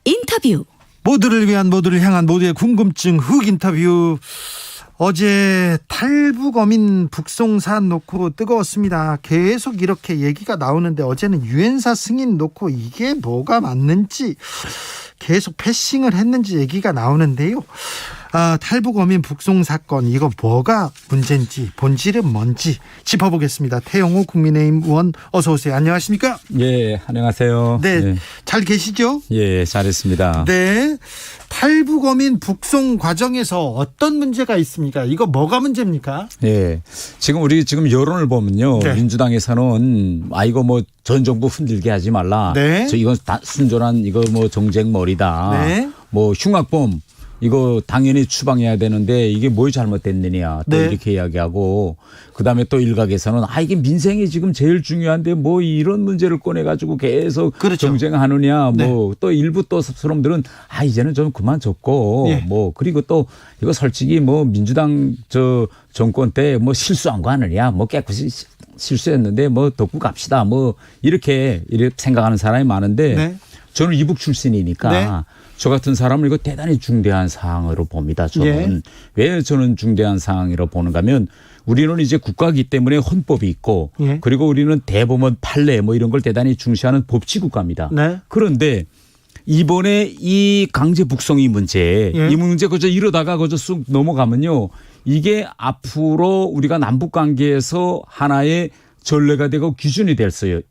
인터뷰. 모두를 위한, 모두를 향한, 모두의 궁금증 흑 인터뷰. 어제 탈북어민 북송산 놓고 뜨거웠습니다. 계속 이렇게 얘기가 나오는데 어제는 유엔사 승인 놓고 이게 뭐가 맞는지 계속 패싱을 했는지 얘기가 나오는데요. 탈북어민 북송 사건, 이거 뭐가 문제인지, 본질은 뭔지 짚어보겠습니다. 태영호 국민의힘 의원, 어서 오세요. 안녕하십니까? 예, 안녕하세요. 네, 예. 잘 계시죠? 예, 잘했습니다. 네, 탈북어민 북송 과정에서 어떤 문제가 있습니까? 이거 뭐가 문제입니까? 예, 지금 여론을 보면요, 네. 민주당에서는 이거 뭐 전 정부 흔들게 하지 말라. 네. 이건 다 순전한 이거 뭐 정쟁머리다. 네. 뭐 흉악범. 이거 당연히 추방해야 되는데 이게 뭘 잘못됐느냐 또 네. 이렇게 이야기하고, 그다음에 또 일각에서는 이게 민생이 지금 제일 중요한데 뭐 이런 문제를 꺼내가지고 계속 그렇죠. 정쟁하느냐. 네. 뭐 또 일부 또 사람들은 이제는 좀 그만 접고 예. 뭐 그리고 또 이거 솔직히 뭐 민주당 정권 때 뭐 실수한 거 아니냐, 뭐 깨끗이 실수했는데 뭐 덮고 갑시다, 뭐 이렇게 생각하는 사람이 많은데 네. 저는 이북 출신이니까 네. 저 같은 사람을 이거 대단히 중대한 사항으로 봅니다. 저는 예. 왜 저는 중대한 사항이라고 보는가 하면, 우리는 이제 국가이기 때문에 헌법이 있고, 예. 그리고 우리는 대법원 판례 뭐 이런 걸 대단히 중시하는 법치 국가입니다. 네. 그런데 이번에 이 강제 북송이 문제, 예. 이 문제 그저 이러다가 그저 쑥 넘어가면요, 이게 앞으로 우리가 남북 관계에서 하나의 전례가 되고 기준이 될 수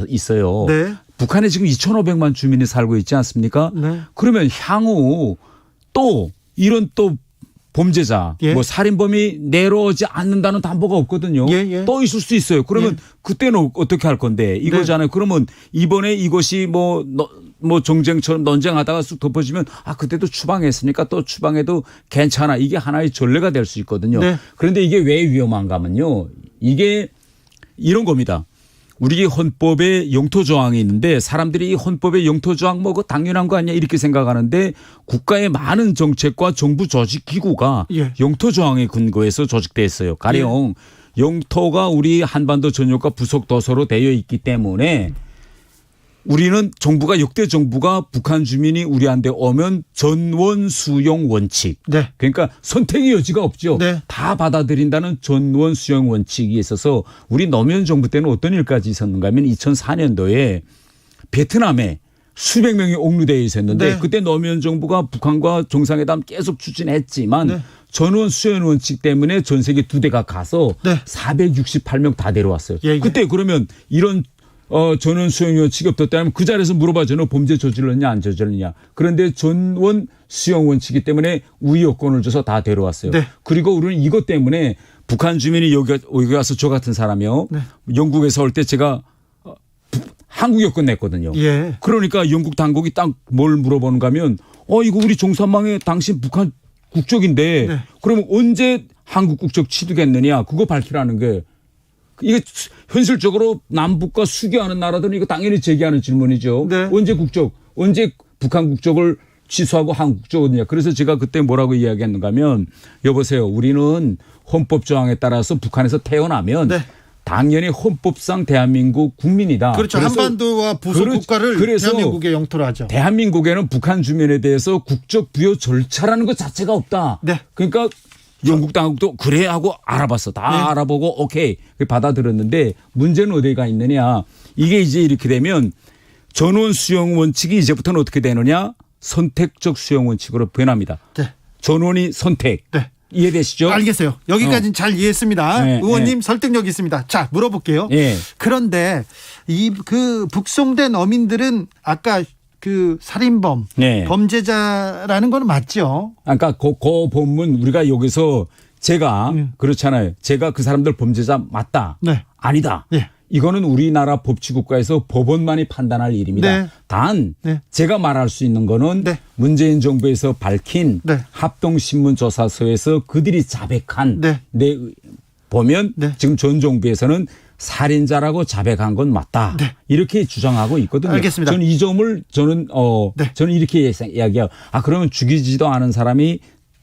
있어요. 네. 북한에 지금 2,500만 주민이 살고 있지 않습니까? 네. 그러면 향후 또 이런 또 범죄자, 예. 뭐 살인범이 내려오지 않는다는 담보가 없거든요. 예, 예. 또 있을 수 있어요. 그러면 예. 그때는 어떻게 할 건데 이거잖아요. 그러면 이번에 이것이 뭐 정쟁처럼 논쟁하다가 쑥 덮어지면 그때도 추방했으니까 또 추방해도 괜찮아. 이게 하나의 전례가 될 수 있거든요. 네. 그런데 이게 왜 위험한가 하면요, 이게 이런 겁니다. 우리 헌법에 영토 조항이 있는데 사람들이 이 헌법에 영토 조항 뭐 그거 당연한 거 아니야 이렇게 생각하는데, 국가의 많은 정책과 정부 조직 기구가 예. 영토 조항에 근거해서 조직돼 있어요. 가령 영토가 우리 한반도 전역과 부속 도서로 되어 있기 때문에 우리는 정부가, 역대 정부가 북한 주민이 우리한테 오면 전원 수용 원칙. 네. 그러니까 선택의 여지가 없죠. 네. 다 받아들인다는 전원 수용 원칙이 있어서 우리 노무현 정부 때는 어떤 일까지 있었는가 하면 2004년도에 베트남에 수백 명이 옥류되어 있었는데, 네. 그때 노무현 정부가 북한과 정상회담 계속 추진했지만 네. 전원 수용 원칙 때문에 전 세계 2대가 가서 네. 468명 다 데려왔어요. 예, 예. 그때 그러면 이런 전원 수용 원칙이 없었다면 그 자리에서 물어봐줘. 너 범죄 저질렀냐 안 저질렀냐. 그런데 전원 수용 원칙이기 때문에 우위 여건을 줘서 다 데려왔어요. 네. 그리고 우리는 이것 때문에 북한 주민이 여기 와서 저 같은 사람이요. 네. 영국에서 올 때 제가 한국 여권 냈거든요. 예. 그러니까 영국 당국이 딱 뭘 물어보는가 하면 이거 우리 종산망에 당신 북한 국적인데 네. 그러면 언제 한국 국적 취득했느냐 그거 밝히라는 게, 이게 현실적으로 남북과 수교하는 나라들은 이거 당연히 제기하는 질문이죠. 네. 언제 국적, 언제 북한 국적을 취소하고 한국 국적 어디냐. 그래서 제가 그때 뭐라고 이야기했는가 하면, 여보세요, 우리는 헌법 조항에 따라서 북한에서 태어나면 네. 당연히 헌법상 대한민국 국민이다. 그렇죠. 그래서 한반도와 부속 국가를 그래서 대한민국의 영토로 하죠. 대한민국에는 북한 주민에 대해서 국적 부여 절차라는 것 자체가 없다. 네. 그러니까 영국 당국도 그래 하고 알아봤어. 다 네. 알아보고 오케이 받아들였는데, 문제는 어디가 있느냐. 이게 이제 이렇게 되면 전원 수용 원칙이 이제부터는 어떻게 되느냐. 선택적 수용 원칙으로 변합니다. 네. 전원이 선택. 네. 이해되시죠? 알겠어요. 여기까지는 잘 이해했습니다. 네, 의원님 설득력 있습니다. 자, 물어볼게요. 예. 그런데 그 북송된 어민들은 아까 그 살인범, 네. 범죄자라는 건 맞죠? 그러니까 그 본문 우리가 여기서 제가 그렇잖아요. 제가 그 사람들 범죄자 맞다. 네. 아니다. 예. 이거는 우리나라 법치국가에서 법원만이 판단할 일입니다. 네. 단 네. 제가 말할 수 있는 거는 네. 문재인 정부에서 밝힌 네. 합동신문조사서에서 그들이 자백한 네. 보면 네. 지금 전 정부에서는 살인자라고 자백한 건 맞다. 네. 이렇게 주장하고 있거든요. 알겠습니다. 저는 이 점을 저는 네. 저는 이렇게 이야기해요. 그러면 죽이지도 않은 사람이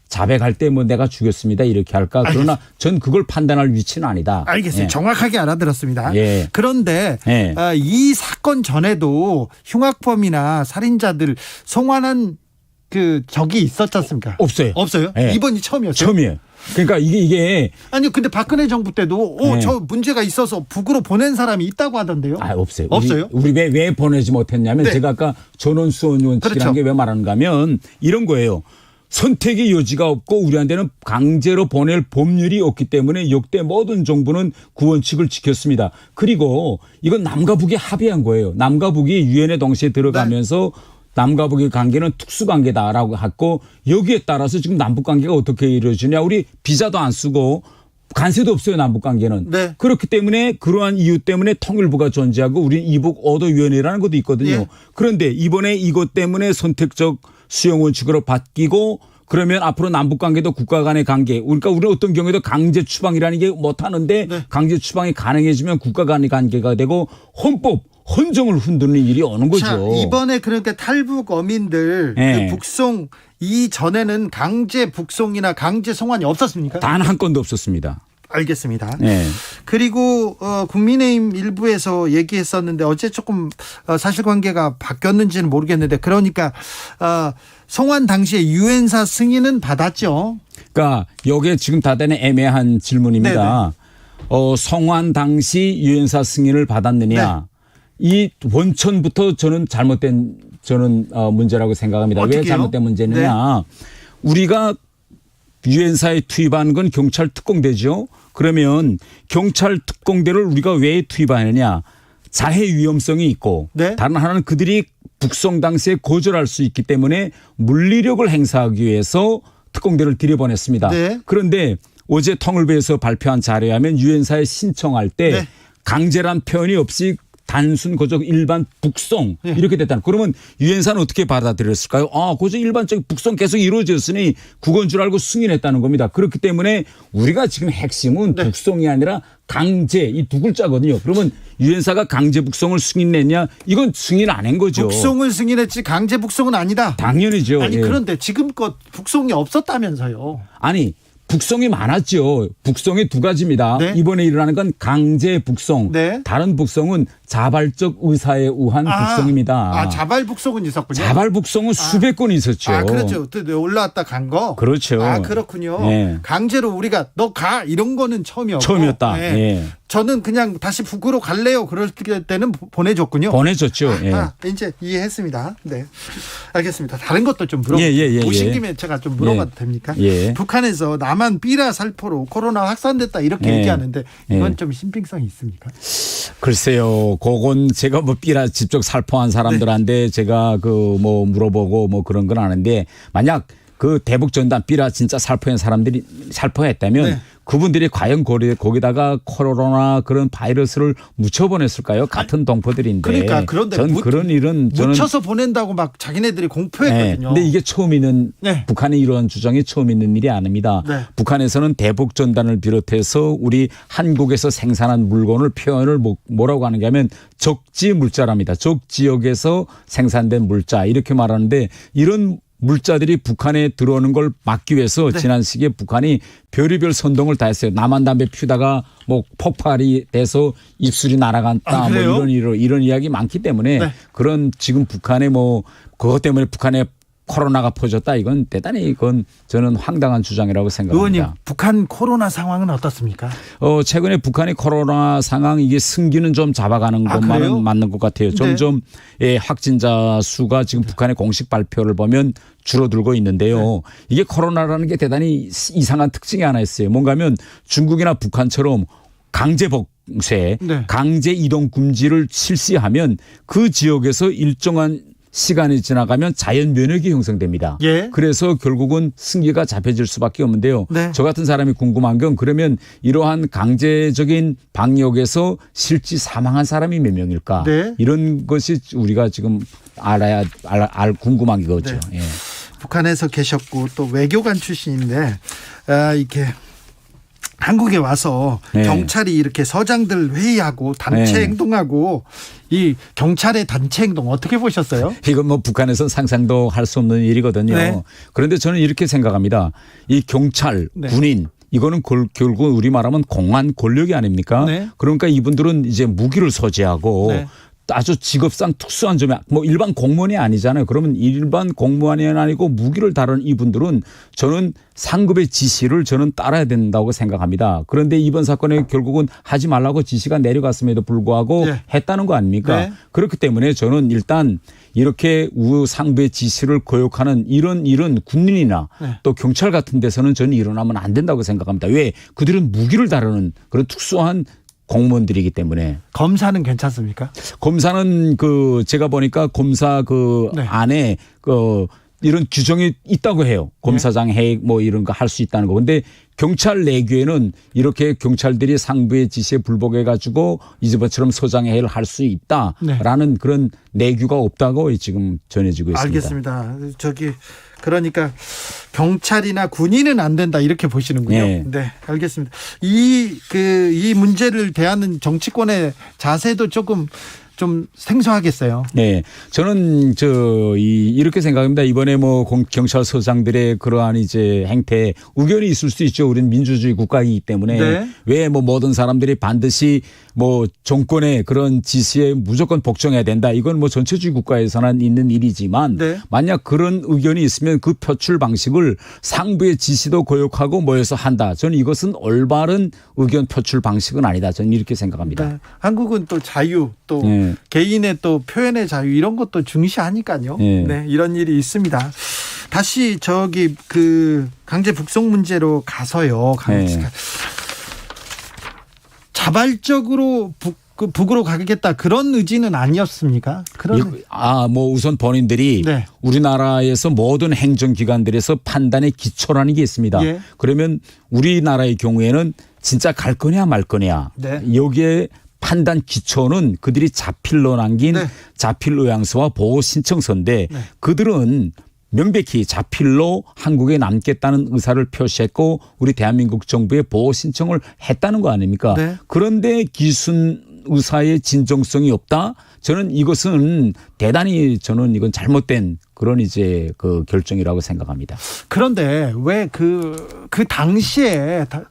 자백할 때 뭐 내가 죽였습니다 이렇게 할까? 그러나 전 그걸 판단할 위치는 아니다. 알겠습니다. 예. 정확하게 알아들었습니다. 예. 그런데 예. 이 사건 전에도 흉악범이나 살인자들 송환한 그 적이 있었지 않습니까? 없어요. 없어요? 예. 이번이 처음이었어요? 처음이에요. 그러니까 이게 아니요. 근데 박근혜 정부 때도 네. 저 문제가 있어서 북으로 보낸 사람이 있다고 하던데요. 없어요. 없어요? 우리 왜 보내지 못했냐면 네. 제가 아까 전원 수원 원칙이라는 그렇죠. 게 왜 말하는가 하면 이런 거예요. 선택의 여지가 없고 우리한테는 강제로 보낼 법률이 없기 때문에 역대 모든 정부는 구원칙을 지켰습니다. 그리고 이건 남과 북이 합의한 거예요. 남과 북이 유엔에 동시에 들어가면서 남과 북의 관계는 특수관계다라고 했고 여기에 따라서 지금 남북관계가 어떻게 이루어지냐. 우리 비자도 안 쓰고 관세도 없어요. 남북관계는. 네. 그렇기 때문에 그러한 이유 때문에 통일부가 존재하고 우리 이북 오도위원회라는 것도 있거든요. 예. 그런데 이번에 이것 때문에 선택적 수용 원칙으로 바뀌고 그러면 앞으로 남북관계도 국가 간의 관계. 그러니까 우리는 어떤 경우에도 강제 추방이라는 게 못하는데 네. 강제 추방이 가능해지면 국가 간의 관계가 되고 헌정을 흔드는 일이 오는 거죠. 자, 이번에 그러니까 탈북 어민들 네. 그 북송 이전에는 강제 북송이나 강제 송환이 없었습니까? 단 한 건도 없었습니다. 알겠습니다. 네. 그리고 국민의힘 일부에서 얘기했었는데 어제 조금 사실관계가 바뀌었는지는 모르겠는데 그러니까 송환 당시에 유엔사 승인은 받았죠. 그러니까 이게 지금 다단의 애매한 질문입니다. 송환 당시 유엔사 승인을 받았느냐. 네. 이 원천부터 저는 잘못된 문제라고 생각합니다. 어떻게요? 왜 잘못된 문제느냐. 우리가 유엔사에 투입한 건 경찰 특공대죠. 그러면 경찰 특공대를 우리가 왜 투입하느냐. 자해 위험성이 있고 네. 다른 하나는 그들이 북송 당시에 거절할 수 있기 때문에 물리력을 행사하기 위해서 특공대를 들여보냈습니다. 네. 그런데 어제 통일부에서 발표한 자료에 하면 유엔사에 신청할 때 네. 강제란 표현이 없이 단순 그저 일반 북송 네. 이렇게 됐다는. 그러면 유엔사는 어떻게 받아들였을까요? 그저 일반적인 북송 계속 이루어졌으니 그건 줄 알고 승인했다는 겁니다. 그렇기 때문에 우리가 지금 핵심은 네. 북송이 아니라 강제 이 두 글자거든요. 그러면 유엔사가 강제 북송을 승인했냐? 이건 승인 안 한 거죠. 북송을 승인했지 강제 북송은 아니다. 당연히죠. 아니 예. 그런데 지금껏 북송이 없었다면서요. 아니 북송이 많았죠. 북송이 두 가지입니다. 네. 이번에 일어나는 건 강제 북송. 네. 다른 북송은 자발적 의사에 의한 북송입니다. 자발 북송은 있었군요. 자발 북송은 수백 건 있었죠. 그렇죠. 또 올라왔다 간 거. 그렇죠. 그렇군요. 네. 강제로 우리가 너 가 이런 거는 처음이었고. 처음이었다. 네. 예. 저는 그냥 다시 북으로 갈래요. 그럴 때는 보내줬군요. 보내줬죠. 예. 이제 이해했습니다. 네, 알겠습니다. 다른 것도 좀 물어봐. 예. 오신 김에 제가 좀 물어봐도 됩니까? 예. 북한에서 남한 삐라 살포로 코로나 확산됐다 이렇게 예. 얘기하는데 이건 예. 좀 신빙성이 있습니까? 글쎄요. 그건 제가 뭐 삐라 직접 살포한 사람들한테 제가 뭐 물어보고 뭐 그런 건 아는데 만약 그 대북 전단 삐라 진짜 살포한 사람들이 살포했다면 네. 그분들이 과연 거기다가 코로나 그런 바이러스를 묻혀보냈을까요? 같은 동포들인데. 그러니까 그런데 전 그런 일은 저는 묻혀서 보낸다고 막 자기네들이 공표했거든요. 근데 이게 처음 있는 네. 북한의 이러한 주장이 처음 있는 일이 아닙니다. 네. 북한에서는 대북 전단을 비롯해서 우리 한국에서 생산한 물건을 표현을 뭐라고 하는가 하면 적지 물자랍니다. 적 지역에서 생산된 물자 이렇게 말하는데 이런 물자들이 북한에 들어오는 걸 막기 위해서 네. 지난 시기에 북한이 별의별 선동을 다 했어요. 남한 담배 피우다가 뭐 폭발이 돼서 입술이 날아갔다. 뭐 이런 이야기 많기 때문에 네. 그런 지금 북한의 뭐 그것 때문에 북한에 코로나가 퍼졌다. 이건 대단히 저는 황당한 주장이라고 생각합니다. 의원님, 북한 코로나 상황은 어떻습니까? 최근에 북한의 코로나 상황 이게 승기는 좀 잡아가는 그래요? 것만은 맞는 것 같아요. 점점 확진자 수가 지금 북한의 공식 발표를 보면 줄어들고 있는데요. 이게 코로나라는 게 대단히 이상한 특징이 하나 있어요. 뭔가 하면 중국이나 북한처럼 강제 복쇄, 강제 이동 금지를 실시하면 그 지역에서 일정한 시간이 지나가면 자연 면역이 형성됩니다. 예. 그래서 결국은 승기가 잡혀질 수밖에 없는데요. 네. 저 같은 사람이 궁금한 건 그러면 이러한 강제적인 방역에서 실제 사망한 사람이 몇 명일까? 네. 이런 것이 우리가 지금 궁금한 거죠. 네. 예. 북한에서 계셨고 또 외교관 출신인데 이렇게 한국에 와서 네. 경찰이 이렇게 서장들 회의하고 단체 네. 행동하고 이 경찰의 단체 행동 어떻게 보셨어요? 이건 뭐 북한에서는 상상도 할 수 없는 일이거든요. 네. 그런데 저는 이렇게 생각합니다. 이 경찰, 네. 군인 이거는 결국 우리 말하면 공안 권력이 아닙니까? 네. 그러니까 이분들은 이제 무기를 소지하고 네. 아주 직업상 특수한 점이 뭐 일반 공무원이 아니잖아요. 그러면 일반 공무원이 아니고 무기를 다루는 이분들은 저는 상급의 지시를 저는 따라야 된다고 생각합니다. 그런데 이번 사건에 결국은 하지 말라고 지시가 내려갔음에도 불구하고 네. 했다는 거 아닙니까? 네. 그렇기 때문에 저는 일단 이렇게 상부의 지시를 거역하는 이런 일은 군인이나 네. 또 경찰 같은 데서는 저는 일어나면 안 된다고 생각합니다. 왜? 그들은 무기를 다루는 그런 특수한 공무원들이기 때문에. 검사는 괜찮습니까? 검사는 제가 보니까 검사 네. 안에 이런 규정이 있다고 해요. 검사장 해액 뭐 이런 거 할 수 있다는 거. 근데 경찰 내규에는 이렇게 경찰들이 상부의 지시에 불복해 가지고 이제처럼 소장 해액을 할 수 있다라는 네. 그런 내규가 없다고 지금 전해지고 있습니다. 알겠습니다. 그러니까 경찰이나 군인은 안 된다 이렇게 보시는군요. 네. 네, 알겠습니다. 이 문제를 대하는 정치권의 자세도 조금 좀 생소하겠어요. 네. 저는 이렇게 생각합니다. 이번에 뭐 경찰서장들의 그러한 이제 행태에 의견이 있을 수 있죠. 우리는 민주주의 국가이기 때문에 네. 왜 뭐 모든 사람들이 반드시 뭐 정권의 그런 지시에 무조건 복종해야 된다. 이건 뭐 전체주의 국가에서는 있는 일이지만 네. 만약 그런 의견이 있으면 그 표출 방식을 상부의 지시도 거역하고 모여서 한다. 저는 이것은 올바른 의견 표출 방식은 아니다. 저는 이렇게 생각합니다. 네. 한국은 또 자유 또 네. 개인의 또 표현의 자유 이런 것도 중시하니까요. 네. 네, 이런 일이 있습니다. 다시 강제 북송 문제로 가서요. 네. 자발적으로 북으로 가겠다 그런 의지는 아니었습니까? 뭐 우선 본인들이 네. 우리나라에서 모든 행정기관들에서 판단의 기초라는 게 있습니다. 예. 그러면 우리나라의 경우에는 진짜 갈 거냐 말 거냐. 네. 여기에 판단 기초는 그들이 자필로 남긴 네. 자필 의향서와 보호 신청서인데 네. 그들은 명백히 자필로 한국에 남겠다는 의사를 표시했고 우리 대한민국 정부에 보호 신청을 했다는 거 아닙니까? 네. 그런데 기순 의사의 진정성이 없다? 저는 이것은 대단히 이건 잘못된 그런 이제 결정이라고 생각합니다. 그런데 왜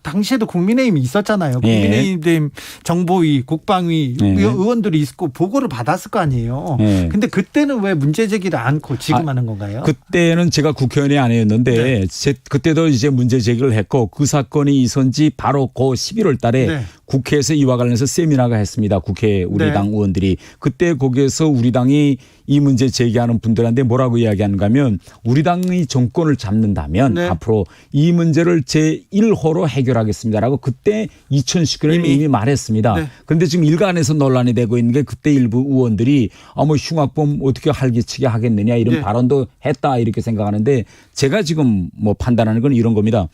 당시에도 국민의힘이 있었잖아요. 예. 국민의힘 정보위, 국방위 예. 의원들이 있고 보고를 받았을 거 아니에요. 예. 근데 그때는 왜 문제 제기를 않고 지금 하는 건가요? 그때는 제가 국회의원이 아니었는데 네. 그때도 이제 문제 제기를 했고 그 사건이 있은 지 바로 11월 달에 네. 국회에서 이와 관련해서 세미나가 했습니다. 국회 우리 네. 당 의원들이. 그때 거기에서 우리 당이 이 문제 제기하는 분들한테 뭐라고 이야기하는가 하면 우리 당이 정권을 잡는다면 네. 앞으로 이 문제를 제1호로 해결하겠습니다라고 그때 2019년에 이미 말했습니다. 네. 그런데 지금 일간에서 논란이 되고 있는 게 그때 일부 의원들이 뭐 흉악범 어떻게 활기치게 하겠느냐 이런 네. 발언도 발언도 했다 이렇게 생각하는데 제가 지금 뭐 판단하는 건 이런 겁니다.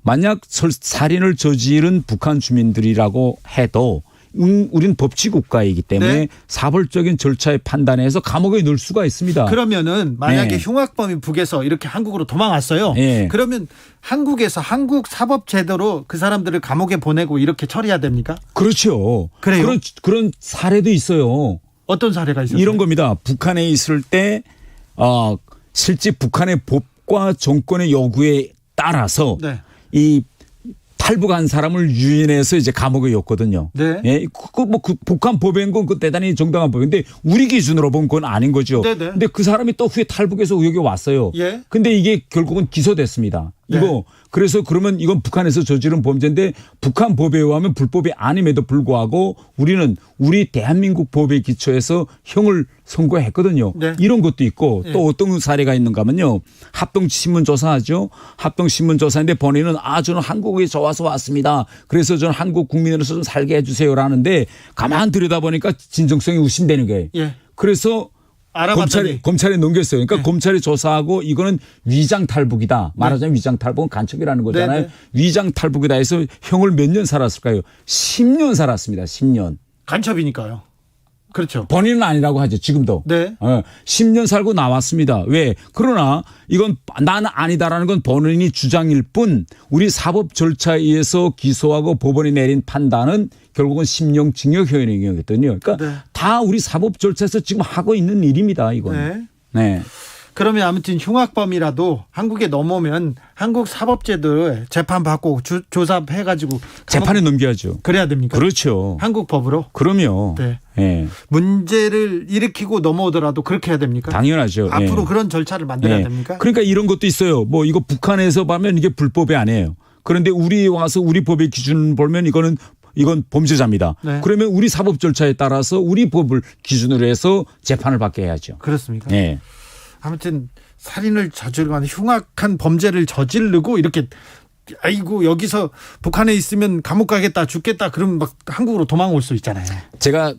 만약 살인을 저지른 북한 주민들이라고 해도 우린 법치 국가이기 때문에 네. 사벌적인 절차에 판단해서 감옥에 넣을 수가 있습니다. 그러면은 만약에 네. 흉악범이 북에서 이렇게 한국으로 도망왔어요. 네. 그러면 한국에서 한국 사법 제도로 그 사람들을 감옥에 보내고 이렇게 처리해야 됩니까? 그렇죠. 그래요? 그런 사례도 있어요. 어떤 사례가 있었어요? 이런 겁니다. 북한에 있을 때 실제 북한의 법과 정권의 요구에 따라서 네. 이 탈북한 사람을 유인해서 이제 감옥에 였거든요. 네. 예, 북한 법인 건 대단히 정당한 법인데 우리 기준으로 보면 그건 아닌 거죠. 네네. 근데 그 사람이 또 후에 탈북해서 여기 왔어요. 예. 근데 이게 결국은 기소됐습니다. 네. 그래서 그러면 이건 북한에서 저지른 범죄인데 북한 법에 의하면 불법이 아님에도 불구하고 우리는 우리 대한민국 법에 기초해서 형을 선고했거든요. 네. 이런 것도 있고 네. 또 어떤 사례가 있는가 하면요. 합동신문 조사하죠. 합동신문 조사인데 본인은 저는 한국에 와서 왔습니다. 그래서 저는 한국 국민으로서 좀 살게 해주세요라는데 가만 들여다보니까 진정성이 의심되는 거예요. 예. 그래서 알아봤더니 검찰에 넘겼어요. 그러니까 네. 검찰이 조사하고 이거는 위장 탈북이다. 말하자면 위장 탈북은 간첩이라는 거잖아요. 네. 위장 탈북이다 해서 형을 몇 년 살았을까요? 10년 살았습니다. 10년. 간첩이니까요. 그렇죠. 본인은 아니라고 하죠. 지금도. 네. 10년 살고 나왔습니다. 왜? 그러나 이건 나는 아니다라는 건 본인이 주장일 뿐 우리 사법 절차에 의해서 기소하고 법원이 내린 판단은 결국은 10년 징역형이거든요. 그러니까 네. 다 우리 사법 절차에서 지금 하고 있는 일입니다. 이건. 네. 네. 그러면 아무튼 흉악범이라도 한국에 넘어오면 한국 사법제도 재판받고 조사해가지고 재판에 넘겨야죠. 그래야 됩니까? 그렇죠. 한국 법으로? 그럼요. 네. 네. 문제를 일으키고 넘어오더라도 그렇게 해야 됩니까? 당연하죠. 앞으로 네. 그런 절차를 만들어야 네. 됩니까? 그러니까 이런 것도 있어요. 뭐 이거 북한에서 보면 이게 불법이 아니에요. 그런데 우리 와서 우리 법의 기준을 보면 이건 범죄자입니다. 네. 그러면 우리 사법 절차에 따라서 우리 법을 기준으로 해서 재판을 받게 해야죠. 그렇습니까? 네. 아무튼 살인을 저지르거나 흉악한 범죄를 저지르고 이렇게 아이고 여기서 북한에 있으면 감옥 가겠다 죽겠다 그러면 막 한국으로 도망올 수 있잖아요. 제가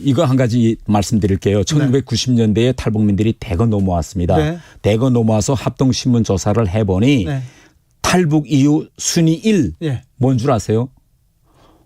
이거 한 가지 말씀드릴게요. 1990년대에 탈북민들이 대거 넘어왔습니다. 네. 대거 넘어와서 합동신문 조사를 해보니 네. 탈북 이후 순위 1 예. 뭔 줄 아세요?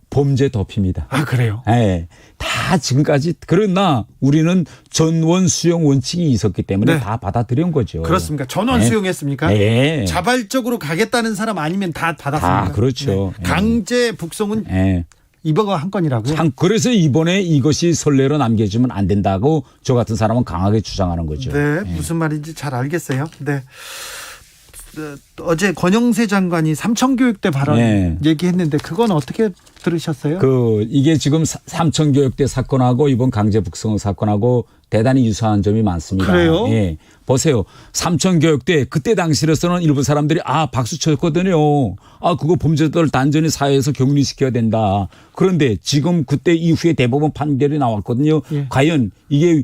범죄 도피입니다. 아 그래요? 네. 다 지금까지 그러나 우리는 전원 수용 원칙이 있었기 때문에 네. 다 받아들인 거죠. 그렇습니까? 전원 네. 수용했습니까? 네. 자발적으로 가겠다는 사람 아니면 다 받았습니다. 다 그렇죠. 네. 강제 북송은 네. 이번가 한 건이라고요? 그래서 이번에 이것이 선례로 남겨지면 안 된다고 저 같은 사람은 강하게 주장하는 거죠. 네, 무슨 말인지 잘 알겠어요. 네. 어제 권영세 장관이 삼청교육대 발언 네. 얘기했는데 그건 어떻게 들으셨어요? 이게 지금 삼청교육대 사건하고 이번 강제 북송 사건하고 대단히 유사한 점이 많습니다. 그래요? 예. 보세요. 삼청교육대 그때 당시로서는 일부 사람들이 박수 쳤거든요. 그거 범죄자들 단전히 사회에서 격리시켜야 된다. 그런데 지금 그때 이후에 대법원 판결이 나왔거든요. 예. 과연 이게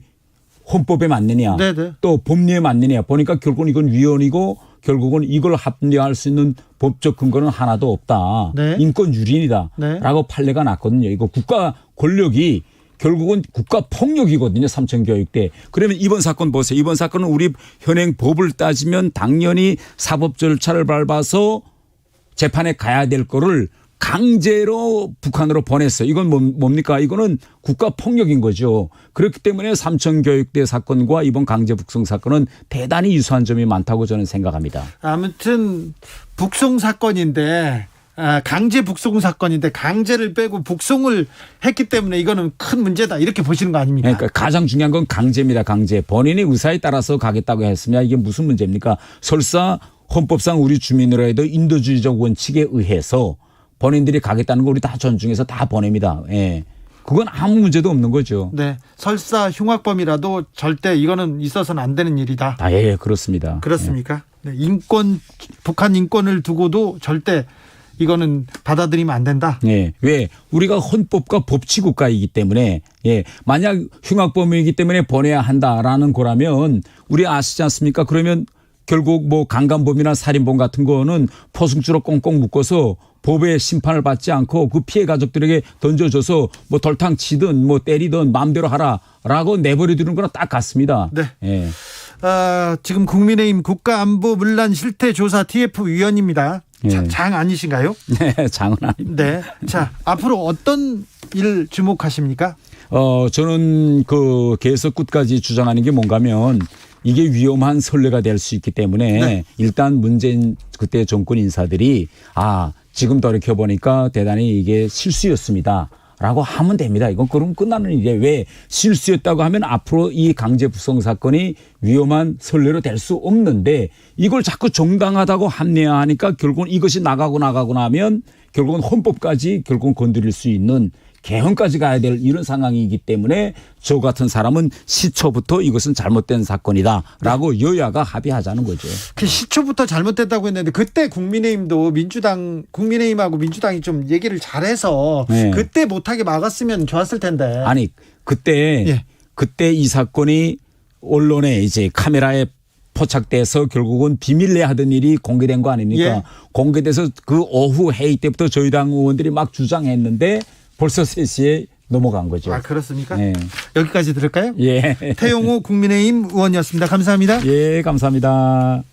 헌법에 맞느냐 네네. 또 법리에 맞느냐 보니까 결국은 이건 위헌이고 결국은 이걸 합리화할 수 있는 법적 근거는 하나도 없다. 네. 인권 유린이다. 네. 라고 판례가 났거든요. 이거 국가 권력이 결국은 국가 폭력이거든요. 삼청교육대. 그러면 이번 사건 보세요. 이번 사건은 우리 현행 법을 따지면 당연히 사법 절차를 밟아서 재판에 가야 될 거를 강제로 북한으로 보냈어요. 이건 뭡니까? 이거는 국가 폭력인 거죠. 그렇기 때문에 삼청교육대 사건과 이번 강제 북송 사건은 대단히 유사한 점이 많다고 저는 생각합니다. 아무튼 북송 사건인데 강제 북송 사건인데 강제를 빼고 북송을 했기 때문에 이거는 큰 문제다 이렇게 보시는 거 아닙니까? 그러니까 가장 중요한 건 강제입니다. 강제. 본인의 의사에 따라서 가겠다고 했으면 이게 무슨 문제입니까? 설사 헌법상 우리 주민으로 해도 인도주의적 원칙에 의해서 본인들이 가겠다는 거 우리 다 존중해서 다 보냅니다. 예. 그건 아무 문제도 없는 거죠. 네. 설사 흉악범이라도 절대 이거는 있어서는 안 되는 일이다. 예, 그렇습니다. 그렇습니까? 네. 북한 인권을 두고도 절대 이거는 받아들이면 안 된다. 예. 왜? 우리가 헌법과 법치국가이기 때문에 만약 흉악범이기 때문에 보내야 한다라는 거라면 우리 아시지 않습니까? 그러면 결국 뭐 강간범이나 살인범 같은 거는 포승줄로 꽁꽁 묶어서 법의 심판을 받지 않고 그 피해 가족들에게 던져줘서 뭐 돌탕 치든 뭐 때리든 마음대로 하라라고 내버려 두는 거랑 딱 같습니다. 네. 예. 지금 국민의힘 국가안보문란 실태조사 TF 위원입니다. 예. 장 아니신가요? 네, 장은 아닙니다. 네. 자, 앞으로 어떤 일 주목하십니까? 저는 계속 끝까지 주장하는 게 뭔가면 이게 위험한 선례가 될 수 있기 때문에 네. 일단 문재인 그때 정권 인사들이 지금 돌이켜보니까 대단히 이게 실수였습니다. 라고 하면 됩니다. 이건 그럼 끝나는 일이에요. 왜 실수였다고 하면 앞으로 이 강제 북송 사건이 위험한 선례로 될 수 없는데 이걸 자꾸 정당하다고 합리화하니까 결국은 이것이 나가고 나면 결국은 헌법까지 결국은 건드릴 수 있는 개헌까지 가야 될 이런 상황이기 때문에 저 같은 사람은 시초부터 이것은 잘못된 사건이다라고 여야가 합의하자는 거죠. 그 시초부터 잘못됐다고 했는데 그때 국민의힘하고 민주당이 좀 얘기를 잘해서 네. 그때 못하게 막았으면 좋았을 텐데. 아니 그때 이 사건이 언론에 이제 카메라에 포착돼서 결국은 비밀내 하던 일이 공개된 거 아닙니까? 예. 공개돼서 그 오후 회의 때부터 저희 당 의원들이 막 주장했는데 벌써 3시에 넘어간 거죠. 그렇습니까? 네. 여기까지 들을까요? 예. 태용호 국민의힘 의원이었습니다. 감사합니다. 예, 감사합니다.